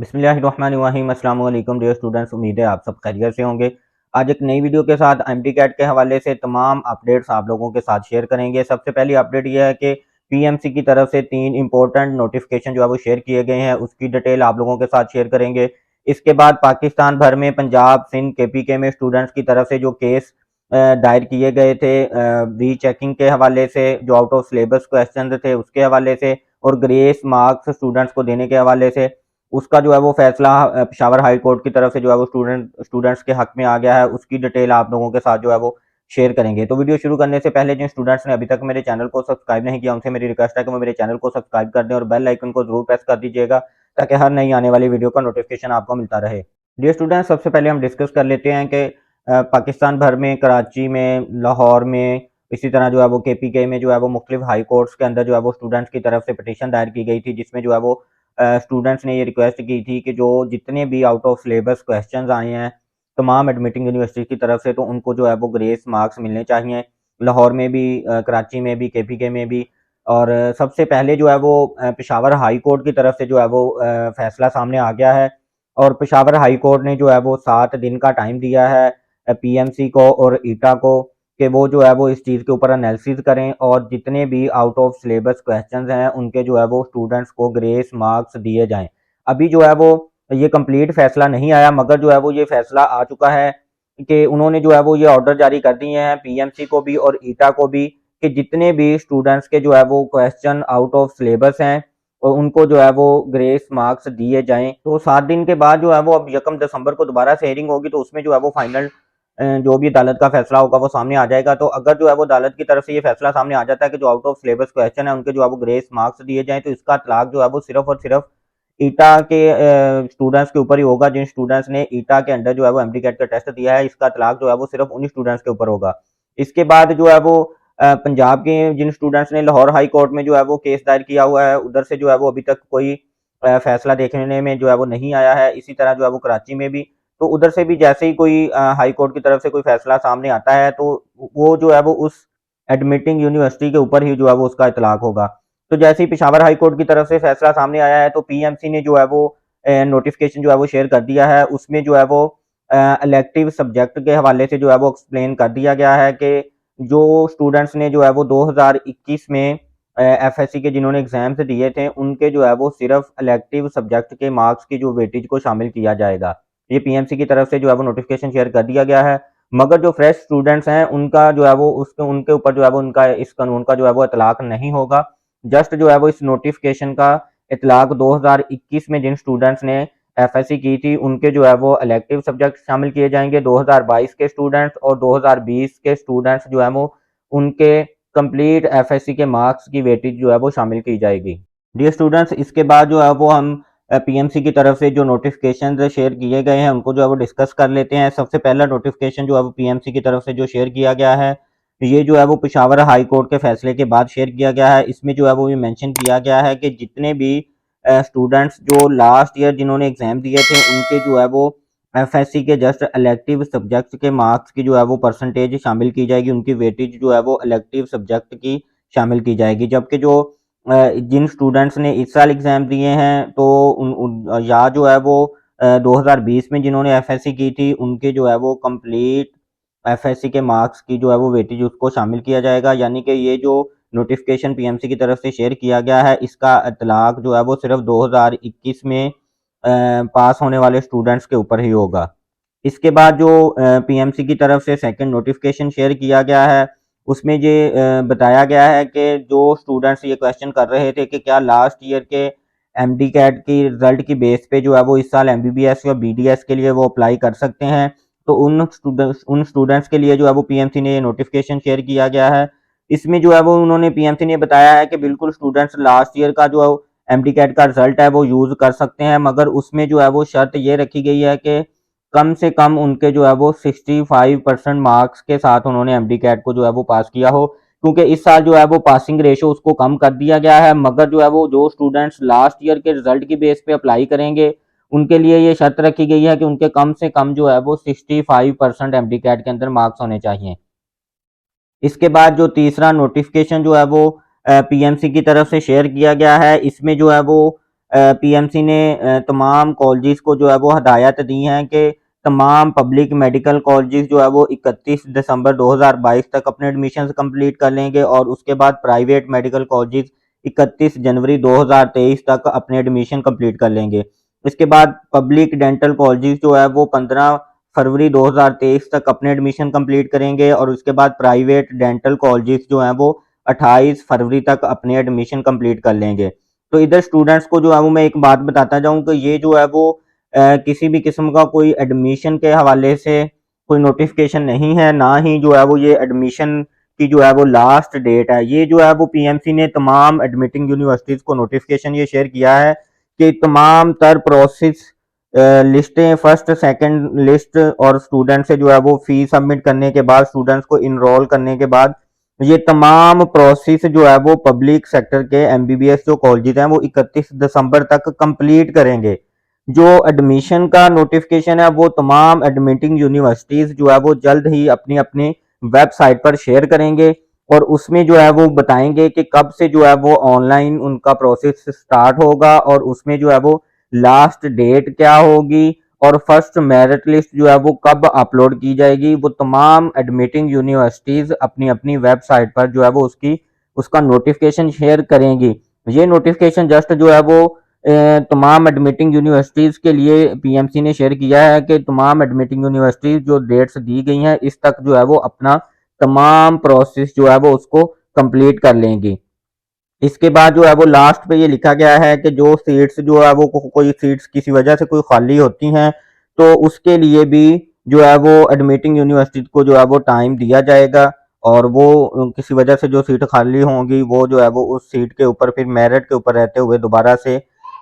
बिस्मिल्लाहिर्रहमानिर्रहीम। अस्सलाम वालेकुम डियर स्टूडेंट्स, उम्मीद है आप सब खैरियत से होंगे। आज एक नई वीडियो के साथ एमडी कैट के हवाले से तमाम अपडेट्स आप लोगों के साथ शेयर करेंगे। सबसे पहली अपडेट यह है कि पीएमसी की तरफ से 3 इंपॉर्टेंट नोटिफिकेशन जो है वो शेयर किए गए हैं, उसकी डिटेल आप लोगों के साथ शेयर करेंगे। इसके बाद पाकिस्तान भर में पंजाब, सिंध, केपीके में स्टूडेंट्स की तरफ से जो केस दायर किए गए थे रीचेकिंग के हवाले से, जो आउट ऑफ सिलेबस क्वेश्चन थे उसके हवाले से और ग्रेस मार्क्स स्टूडेंट्स को देने के हवाले से, उसका जो है वो फैसला पेशावर हाई कोर्ट की तरफ से जो है वो स्टूडेंट्स के हक में आ गया है। उसकी डिटेल आप लोगों के साथ जो है वो शेयर करेंगे। तो वीडियो शुरू करने से पहले जिन स्टूडेंट्स ने अभी तक मेरे चैनल को सब्सक्राइब नहीं किया, उनसे मेरी रिक्वेस्ट है कि वो मेरे चैनल को सब्सक्राइब कर दें और बेल आइकन को जरूर प्रेस कर दीजिएगा, ताकि हर नई आने वाली वीडियो का नोटिफिकेशन आपको मिलता रहे। डियर स्टूडेंट्स, सबसे पहले हम डिस्कस कर लेते हैं कि पाकिस्तान भर में, कराची में, लाहौर में, इसी तरह जो है वो केपीके में जो है वो मुख्तलिफ हाई कोर्ट्स के अंदर जो है वो स्टूडेंट्स की तरफ से पिटीशन दायर की गई थी, जिसमें जो है वो स्टूडेंट्स ने ये रिक्वेस्ट की थी कि जो जितने भी आउट ऑफ सिलेबस क्वेश्चंस आए हैं तमाम एडमिटिंग यूनिवर्सिटी की तरफ से, तो उनको जो है वो ग्रेस मार्क्स मिलने चाहिए। लाहौर में भी, कराची में भी, केपीके में भी। और सबसे पहले जो है वो पेशावर हाई कोर्ट की तरफ से जो है वो फैसला सामने आ गया है। और पेशावर हाई कोर्ट ने जो है वो 7 दिन का टाइम दिया है पीएमसी को और ईटा को, कि वो जो है वो इस चीज़ के ऊपर एनालिसिस करें और जितने भी आउट ऑफ सिलेबस क्वेश्चंस हैं उनके जो है वो स्टूडेंट्स को ग्रेस मार्क्स दिए जाएं। अभी जो है वो ये कंप्लीट फैसला नहीं आया, मगर जो है वो ये फैसला आ चुका है कि उन्होंने जो है वो ये ऑर्डर जारी कर दिए हैं पीएमसी को भी और ईटा को भी, कि जितने भी स्टूडेंट्स के जो है वो क्वेश्चन आउट ऑफ सिलेबस हैं और उनको जो है वो ग्रेस मार्क्स दिए जाएं। तो 7 दिन के बाद जो है वो अब 1 दिसंबर को दोबारा से हेयरिंग होगी, तो उसमें जो है वो फाइनल जो भी अदालत का फैसला होगा वो सामने आ जाएगा। तो अगर जो है वो अदालत की तरफ से ये फैसला सामने आ जाता है कि जो आउट ऑफ सिलेबस क्वेश्चन है उनके जो है वो ग्रेस मार्क्स दिए जाएं, तो इसका इतलाक जो है वो सिर्फ और सिर्फ ईटा के स्टूडेंट्स के ऊपर ही होगा। जिन स्टूडेंट्स ने ईटा के अंडर जो है वो एमडी कैट का टेस्ट दिया है, इसका इतलाक जो है वो सिर्फ उन्हीं स्टूडेंट्स के ऊपर होगा। इसके बाद जो है वो पंजाब के जिन स्टूडेंट्स ने लाहौर हाई कोर्ट में जो है वो केस दायर किया हुआ है, उधर से जो है वो अभी तक कोई फैसला देखने में जो है वो नहीं आया है। इसी तरह जो है वो कराची में भी, तो उधर से भी जैसे ही कोई हाई कोर्ट की तरफ से कोई फैसला सामने आता है, तो वो जो है वो उस एडमिटिंग यूनिवर्सिटी के ऊपर ही जो है वो उसका इतलाक होगा। तो जैसे ही पेशावर हाई कोर्ट की तरफ से फैसला सामने आया है, तो पीएमसी ने जो है वो नोटिफिकेशन जो है वो शेयर कर दिया है। उसमें जो है वो इलेक्टिव सब्जेक्ट के हवाले से जो है वो एक्सप्लेन कर दिया गया है कि जो स्टूडेंट्स ने जो है वो 2021 में एफएससी के जिन्होंने एग्जाम्स दिए थे, उनके जो है वो सिर्फ इलेक्टिव सब्जेक्ट के मार्क्स की जो वेटेज को शामिल किया जाएगा। ये पीएमसी की तरफ से जो है वो नोटिफिकेशन शेयर कर दिया गया है। मगर जो फ्रेश स्टूडेंट्स हैं उनका जो है वो उसके उनके ऊपर जो है वो उनका इस कानून का जो है वो इतलाक नहीं होगा। जस्ट जो है वो इस नोटिफिकेशन का इतलाक 2021 में जिन स्टूडेंट्स ने एफएससी की थी उनके जो है वो इलेक्टिव सब्जेक्ट शामिल किए जाएंगे। 2022 के स्टूडेंट्स और 2020 के स्टूडेंट्स जो है वो उनके कंप्लीट एफएससी के मार्क्स की वेटेज जो है वो शामिल की जाएगी। डियर स्टूडेंट्स, इसके बाद जो है वो हम पीएमसी की तरफ से जो नोटिफिकेशन शेयर किए गए हैं उनको जो है वो डिस्कस कर लेते हैं। सबसे पहला नोटिफिकेशन जो है वो पीएमसी की तरफ से जो शेयर किया गया है, ये जो है वो पेशावर हाई कोर्ट के फैसले के बाद शेयर किया गया है। इसमें जो है वो ये मेंशन किया गया है कि जितने भी स्टूडेंट्स जो लास्ट ईयर जिन्होंने एग्जाम दिए थे उनके जो है वो एफएससी के जस्ट इलेक्टिव सब्जेक्ट के मार्क्स की जो है वो परसेंटेज शामिल की जाएगी, उनकी वेटेज जो है वो इलेक्टिव सब्जेक्ट की शामिल की जाएगी। जबकि जो जिन स्टूडेंट्स ने इस साल एग्ज़ाम दिए हैं, तो या जो है वो 2020 में जिन्होंने एफएससी की थी उनके जो है वो कंप्लीट एफएससी के मार्क्स की जो है वो वेटेज उसको शामिल किया जाएगा। यानी कि ये जो नोटिफिकेशन पीएमसी की तरफ से शेयर किया गया है, इसका इतलाक जो है वो सिर्फ 2021 में पास होने वाले स्टूडेंट्स के ऊपर ही होगा। इसके बाद जो पीएमसी की तरफ से सेकंड नोटिफिकेशन शेयर किया गया है, उसमें ये बताया गया है कि जो स्टूडेंट्स ये क्वेश्चन कर रहे थे कि क्या लास्ट ईयर के एमडी कैट की रिजल्ट की बेस पे जो है वो इस साल एमबीबीएस या बीडीएस के लिए वो अप्लाई कर सकते हैं, तो उन स्टूडेंट्स के लिए जो है वो पीएमसी ने ये नोटिफिकेशन शेयर किया गया है। इसमें जो है वो उन्होंने पीएमसी ने बताया है कि बिल्कुल स्टूडेंट्स लास्ट ईयर का जो एमडी कैट का रिजल्ट है वो यूज़ कर सकते हैं, मगर उसमें जो है वो शर्त ये रखी गई है कि कम से कम उनके जो है वो 65% मार्क्स के साथ उन्होंने एमडी कैट को जो है वो पास किया हो। क्योंकि इस साल जो है वो पासिंग रेशो उसको कम कर दिया गया है, मगर जो है वो जो स्टूडेंट्स लास्ट ईयर के रिजल्ट की बेस पे अप्लाई करेंगे उनके लिए ये शर्त रखी गई है कि उनके कम से कम जो है वो 65% एमडी कैट के अंदर मार्क्स होने चाहिए। इसके बाद जो तीसरा नोटिफिकेशन जो है वो पीएमसी की तरफ से शेयर किया गया है, इसमें जो है वो पीएमसी ने तमाम कॉलेजेस को जो है वो हदायत दी हैं कि तमाम पब्लिक मेडिकल कॉलेजेस जो है वो 31 दिसंबर 2022 तक अपने एडमिशन कंप्लीट कर लेंगे और उसके बाद प्राइवेट मेडिकल कॉलेजेस 31 जनवरी 2023 तक अपने एडमिशन कंप्लीट कर लेंगे। इसके बाद पब्लिक डेंटल कॉलेजेस जो है वो 15 फरवरी 2023 तक अपने एडमिशन कंप्लीट करेंगे और उसके बाद प्राइवेट डेंटल कॉलेजेस जो हैं वो 28 फरवरी तक अपने एडमिशन कंप्लीट कर लेंगे। तो इधर स्टूडेंट्स को जो है वो मैं एक बात बताता जाऊँ तो ये जो है वो किसी भी किस्म का कोई एडमिशन के हवाले से कोई नोटिफिकेशन नहीं है, ना ही जो है वो ये एडमिशन की जो है वो लास्ट डेट है। ये जो है वो पीएमसी ने तमाम एडमिटिंग यूनिवर्सिटीज़ को नोटिफिकेशन ये शेयर किया है कि तमाम तर प्रोसेस लिस्टें फर्स्ट सेकंड लिस्ट और स्टूडेंट से जो है वो फीस सबमिट करने के बाद स्टूडेंट्स को इनरोल करने के बाद ये तमाम प्रोसेस जो है वो पब्लिक सेक्टर के एमबीबीएस जो कॉलेजेस हैं वो 31 दिसंबर तक कंप्लीट करेंगे। जो एडमिशन का नोटिफिकेशन है वो तमाम एडमिटिंग यूनिवर्सिटीज जो है वो जल्द ही अपनी अपनी वेबसाइट पर शेयर करेंगे और उसमें जो है वो बताएंगे कि कब से जो है वो ऑनलाइन उनका प्रोसेस स्टार्ट होगा और उसमें जो है वो लास्ट डेट क्या होगी और फर्स्ट मेरिट लिस्ट जो है वो कब अपलोड की जाएगी। वो तमाम एडमिटिंग यूनिवर्सिटीज अपनी अपनी वेबसाइट पर जो है वो उसका नोटिफिकेशन शेयर करेंगी। ये नोटिफिकेशन जस्ट जो है वो तमाम एडमिटिंग यूनिवर्सिटीज के लिए पीएमसी ने शेयर किया है कि तमाम एडमिटिंग यूनिवर्सिटीज जो डेट्स दी गई हैं इस तक जो है वो अपना तमाम प्रोसेस जो है वो उसको कंप्लीट कर लेंगी। इसके बाद जो है वो लास्ट पे ये लिखा गया है कि जो सीट्स जो है वो कोई सीट्स किसी वजह से कोई खाली होती हैं तो उसके लिए भी जो है वो एडमिटिंग यूनिवर्सिटी को जो है वो टाइम दिया जाएगा और वो किसी वजह से जो सीट खाली होंगी वो जो है वो उस सीट के ऊपर फिर मेरिट के ऊपर रहते हुए दोबारा से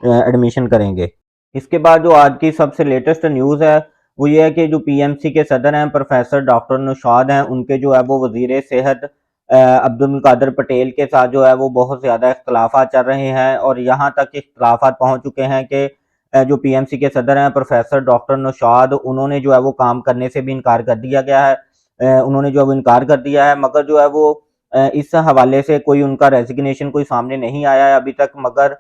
एडमिशन करेंगे। इसके बाद जो आज की सबसे लेटेस्ट न्यूज़ है वो ये है कि जो पीएमसी के सदर हैं प्रोफेसर डॉक्टर नौशाद हैं उनके जो है वो वजीर सेहत अब्दुल कादर पटेल के साथ जो है वो बहुत ज़्यादा इख्तलाफात चल रहे हैं और यहाँ तक इख्तलाफात पहुँच चुके हैं कि जो पीएमसी के सदर हैं प्रोफेसर डॉक्टर नौशाद उन्होंने जो है वो काम करने से भी इनकार कर दिया गया है। उन्होंने जो है वो इनकार कर दिया है मगर जो है वो इस हवाले से कोई उनका रेजिग्नेशन कोई सामने नहीं आया है अभी तक। मगर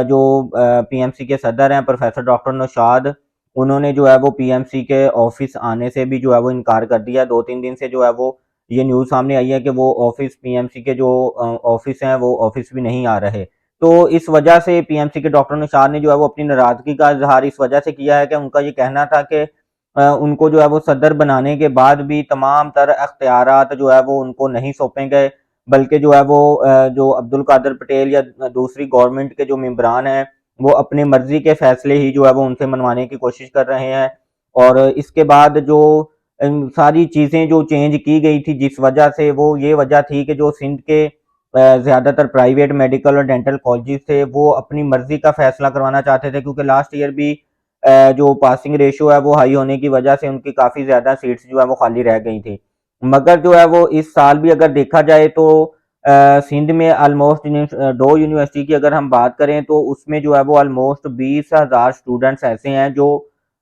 जो पीएमसी के सदर हैं प्रोफेसर डॉक्टर नौशाद उन्होंने जो है वो पीएमसी के ऑफिस आने से भी जो है वो इनकार कर दिया। 2-3 दिन से जो है वो ये न्यूज़ सामने आई है कि वो ऑफिस पीएमसी के जो ऑफिस हैं वो ऑफिस भी नहीं आ रहे। तो इस वजह से पीएमसी के डॉक्टर नौशाद ने जो है वो अपनी नाराज़गी का इज़हार इस वजह से किया है कि उनका ये कहना था कि उनको जो है वो सदर बनाने के बाद भी तमाम तर अख्तियारात जो है वो उनको नहीं सौंपे गए बल्कि जो है वो जो अब्दुल कादर पटेल या दूसरी गवर्नमेंट के जो मेंबरान हैं वो अपने मर्जी के फैसले ही जो है वो उनसे मनवाने की कोशिश कर रहे हैं। और इसके बाद जो सारी चीज़ें जो चेंज की गई थी जिस वजह से वो ये वजह थी कि जो सिंध के ज़्यादातर प्राइवेट मेडिकल और डेंटल कॉलेजेस थे वो अपनी मर्जी का फैसला करवाना चाहते थे क्योंकि लास्ट ईयर भी जो पासिंग रेशियो है वो हाई होने की वजह से उनकी काफ़ी ज़्यादा सीट्स जो है वो खाली रह गई थी। मगर जो है वो इस साल भी अगर देखा जाए तो सिंध में ऑलमोस्ट 2 यूनिवर्सिटी की अगर हम बात करें तो उसमें जो है वो ऑलमोस्ट 20,000 स्टूडेंट्स ऐसे हैं जो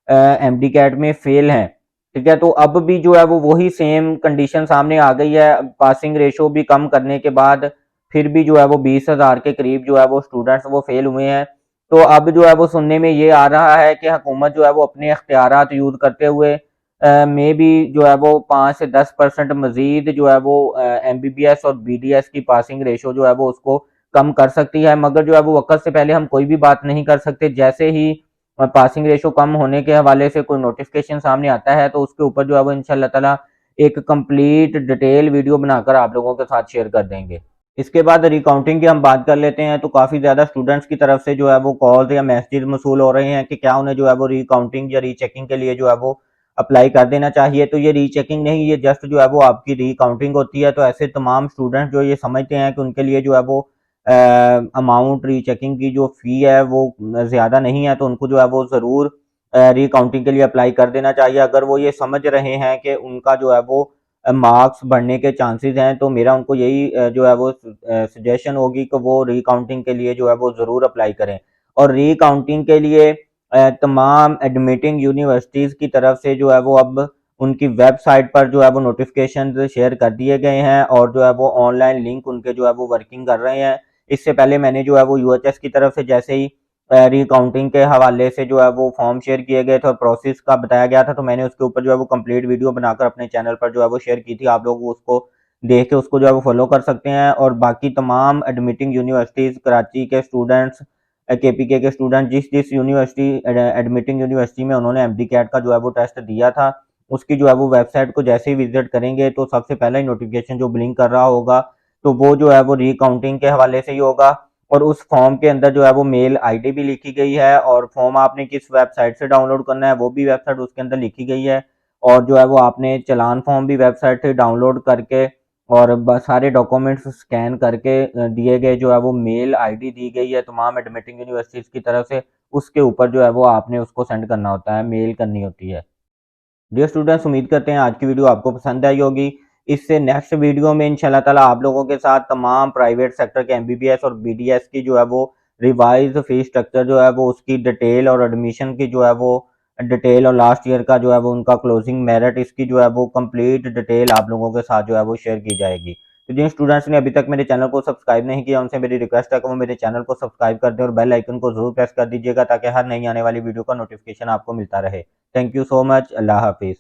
एमडी कैट में फेल हैं। ठीक है, तो अब भी जो है वो वही सेम कंडीशन सामने आ गई है। पासिंग रेशो भी कम करने के बाद फिर भी जो है वो 20,000 के करीब जो है वो स्टूडेंट्स वो फेल हुए हैं। तो अब जो है वो सुनने में ये आ रहा है कि हुकूमत जो है वो अपने इख्तियारात यूज़ करते हुए मे बी जो है वो 5 से 10% मजीद जो है वो एमबीबीएस और बीडीएस की पासिंग रेशो जो है वो उसको कम कर सकती है। मगर जो है वो वक्त से पहले हम कोई भी बात नहीं कर सकते। जैसे ही पासिंग रेशो कम होने के हवाले से कोई नोटिफिकेशन सामने आता है तो उसके ऊपर जो है वो इंशाल्लाह ताला एक कंप्लीट डिटेल वीडियो बनाकर आप लोगों के साथ शेयर कर देंगे। इसके बाद रिकाउंटिंग की हम बात कर लेते हैं तो काफ़ी ज़्यादा स्टूडेंट्स की तरफ से जो है वो कॉल्स या मैसेज मसूल हो रहे हैं कि क्या उन्हें जो है वो रिकाउंटिंग या रीचेकिंग के लिए जो है वो अप्लाई कर देना चाहिए। तो ये रीचेकिंग नहीं, ये जस्ट जो है वो आपकी रीकाउंटिंग होती है। तो ऐसे तमाम स्टूडेंट जो ये समझते हैं कि उनके लिए जो है वो अमाउंट रीचेकिंग की जो फ़ी है वो ज़्यादा नहीं है तो उनको जो है वो ज़रूर रीकाउंटिंग के लिए अप्लाई कर देना चाहिए। अगर वो ये समझ रहे हैं कि उनका जो है वो मार्क्स बढ़ने के चांसेस हैं तो मेरा उनको यही जो है वो सजेशन होगी कि वो रीकाउंटिंग के लिए जो है वो ज़रूर अप्लाई करें। और रीकाउंटिंग के लिए तमाम एडमिटिंग यूनिवर्सिटीज़ की तरफ से जो है वो अब उनकी वेबसाइट पर जो है वो नोटिफिकेशन शेयर कर दिए गए हैं और जो है वो ऑनलाइन लिंक उनके जो है वो वर्किंग कर रहे हैं। इससे पहले मैंने जो है वो यूएचएस की तरफ से जैसे ही रिकाउंटिंग के हवाले से जो है वो फॉर्म शेयर किए गए थे और प्रोसेस का बताया गया था, तो मैंने उसके ऊपर जो है वो कंप्लीट वीडियो बनाकर अपने चैनल पर जो है वो शेयर की थी। आप लोग उसको देख के उसको जो है वो फॉलो कर सकते हैं। और बाकी तमाम एडमिटिंग यूनिवर्सिटीज़, कराची के स्टूडेंट्स, केपीके के स्टूडेंट जिस जिस यूनिवर्सिटी एडमिटिंग यूनिवर्सिटी में उन्होंने एमडी कैट का जो है वो टेस्ट दिया था, उसकी जो है वो वेबसाइट को जैसे ही विजिट करेंगे तो सबसे पहला ही नोटिफिकेशन जो ब्लिंक कर रहा होगा तो वो जो है वो रिकाउंटिंग के हवाले से ही होगा। और उस फॉर्म के अंदर जो है वो मेल आईडी भी लिखी गई है और फॉर्म आपने किस वेबसाइट से डाउनलोड करना है वो भी वेबसाइट उसके अंदर लिखी गई है। और जो है वो आपने चालान फॉर्म भी वेबसाइट से डाउनलोड करके और सारे डॉक्यूमेंट्स स्कैन करके दिए गए जो है वो मेल आईडी दी गई है तमाम एडमिटिंग यूनिवर्सिटीज़ की तरफ से, उसके ऊपर जो है वो आपने उसको सेंड करना होता है, मेल करनी होती है। डियर स्टूडेंट्स, उम्मीद करते हैं आज की वीडियो आपको पसंद आई होगी। इससे नेक्स्ट वीडियो में इंशाल्लाह ताला आप लोगों के साथ तमाम प्राइवेट सेक्टर के एमबीबीएस और बीडीएस की जो है वो रिवाइज फीस स्ट्रक्चर जो है वो उसकी डिटेल और एडमिशन की जो है वो डिटेल और लास्ट ईयर का जो है वो उनका क्लोजिंग मेरिट, इसकी जो है वो कंप्लीट डिटेल आप लोगों के साथ जो है वो शेयर की जाएगी। तो जिन स्टूडेंट्स ने अभी तक मेरे चैनल को सब्सक्राइब नहीं किया उनसे मेरी रिक्वेस्ट है कि वो मेरे चैनल को सब्सक्राइब कर दें और बेल आइकन को जरूर प्रेस कर दीजिएगा ताकि हर नई आने वाली वीडियो का नोटिफिकेशन आपको मिलता रहे। Thank you so much. अल्लाह हाफिज़।